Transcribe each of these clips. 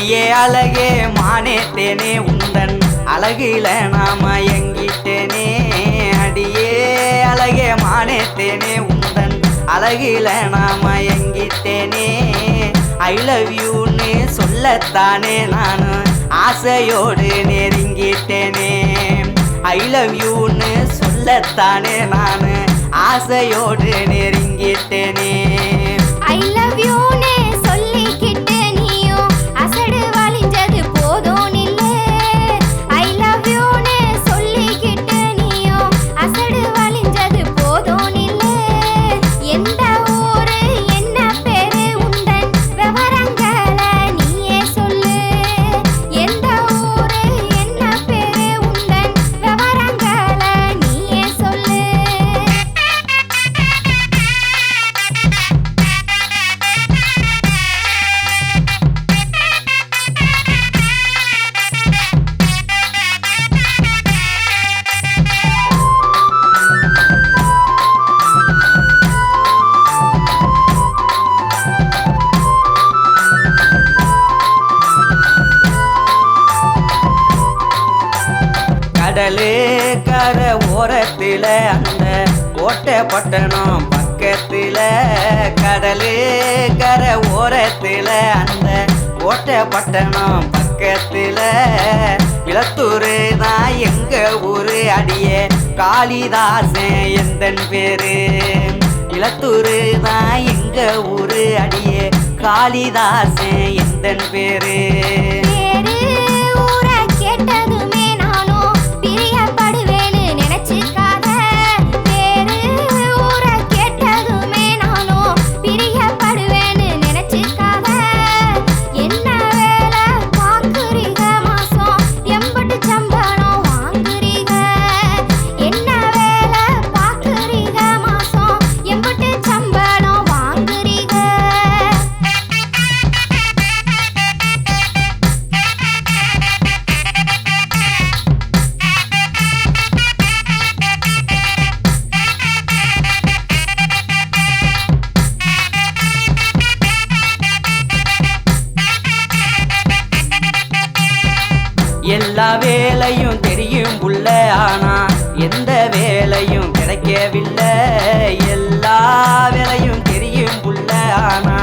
அடியே அழகே மானே தேனே உந்தன் அழகில நாம எங்கிட்டேனே. அடியே அழகே மானே தேனே உந்தன் அழகில நாம எங்கிட்டேனே. ஐ லவ் யூன்னு சொல்லத்தானே நான் ஆசையோடு நெருங்கிட்டேனே. ஐ லவ் யூன்னு சொல்லத்தானே நான் ஆசையோடு நெருங்கிட்டேனே. ஐ லவ் யூன்னு சொல்லிக்கிட்டு நீயும் அசடு வலிஞ்சது போதும் நில்லு. ஐ லவ் யூன்னு சொல்லிக்கிட்டு நீயும் அசடு வலிஞ்சது போதும் நில்லு. எந்த ஊரு என்ன பேரு உந்தன் விவரங்களை நீயே சொல்லு. எந்த ஊரு என்ன பேரு உந்தன் விவரங்களை நீயே சொல்லு. கடலு கரை ஓரத்தில் அந்த கோட்டை பட்டணம் பக்கத்தில். கடலு கரை ஓரத்தில் அந்த கோட்டை பட்டணம் பக்கத்தில். விளத்தூர் தான் எங்க ஊரு அடியே காளிதாசன் எந்தன் பேரு. விளத்தூர் தான் எங்க ஊரு அடியே காளிதாசன் எந்தன் பேரு. பேரு ஊரை கேட்டதுமே நானும் பிரியப்படுவேன்னு நினைச்சுக்காத. பேரு ஊரை கேட்டதுமே நானும் பிரியப்படுவேன்னு நினைச்சுக்காத. என்ன வேலை பார்க்குறீங்க மாசம் எம்பட்டு சம்பளம் வாங்குறீங்க. என்ன வேலை பார்க்குறீங்க மாசம் எம்பட்டு சம்பளம் வாங்குறீங்க. எல்லா வேலையும் தெரியும் புள்ள, ஆனா எந்த வேலையும் கிடைக்கவில்லை. எல்லா வேலையும் தெரியும் புள்ள, ஆனா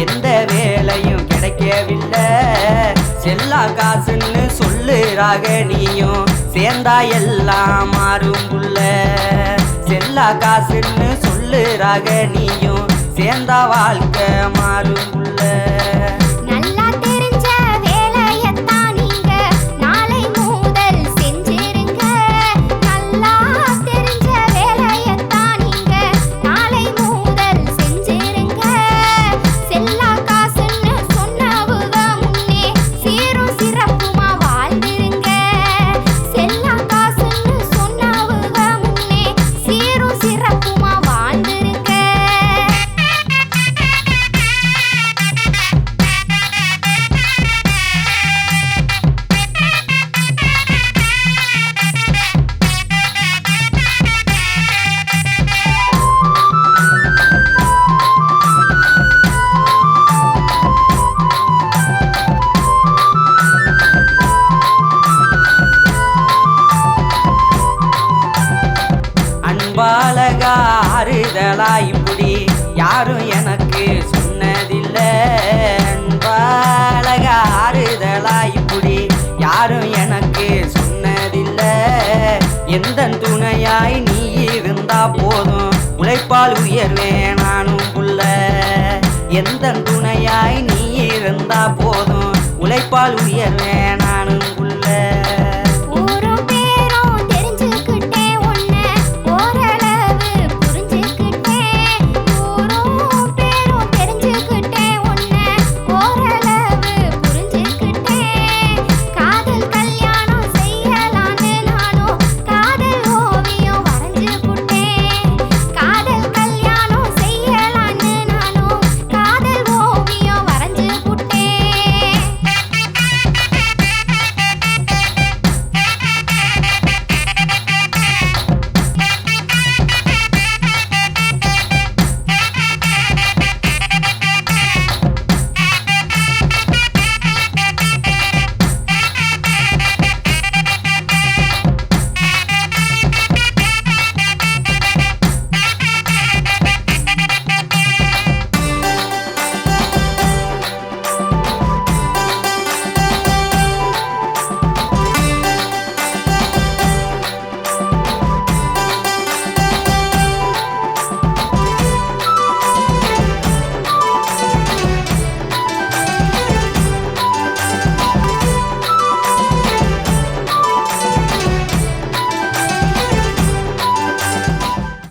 எந்த வேலையும் கிடைக்கவில்லை. செல்லா காசுன்னு சொல்லுறாக நீயும் சேர்ந்தா எல்லாம் மாறும் புள்ள. செல்லா காசுன்னு சொல்லுறாக நீயும் சேர்ந்தா வாழ்க்கை மாறும் புள்ள. நல்லா தெரிஞ்ச வேலையத்தான் நீங்க நாளை முதல் செஞ்சிருங்க. நல்லா தெரிஞ்ச வேலையத்தான் நீங்க நாளை முதல் செஞ்சிருங்க. செல்லா காசுன்னு சொன்னவுக முன்னே சீரும் சிறப்புமா வாழ்ந்திருங்க. செல்லா காசுன்னு சொன்னவுக முன்னே சீரும் சிறப்புமா வாழ்ந்திருங்க. அன்பாலகா ஆறுதலா இப்படி யாரும் எனக்கு சொன்னதில்லை. அன்பாலகா ஆறுதலா இப்படி யாரும் எனக்கு சொன்னதில்லை. எந்த துணையாய் நீ இருந்தா போதும் உழைப்பால் உயர்வேன் நானும் புள்ள. எந்த துணையாய் நீ இருந்தா போதும் உழைப்பால் உயர்வேன்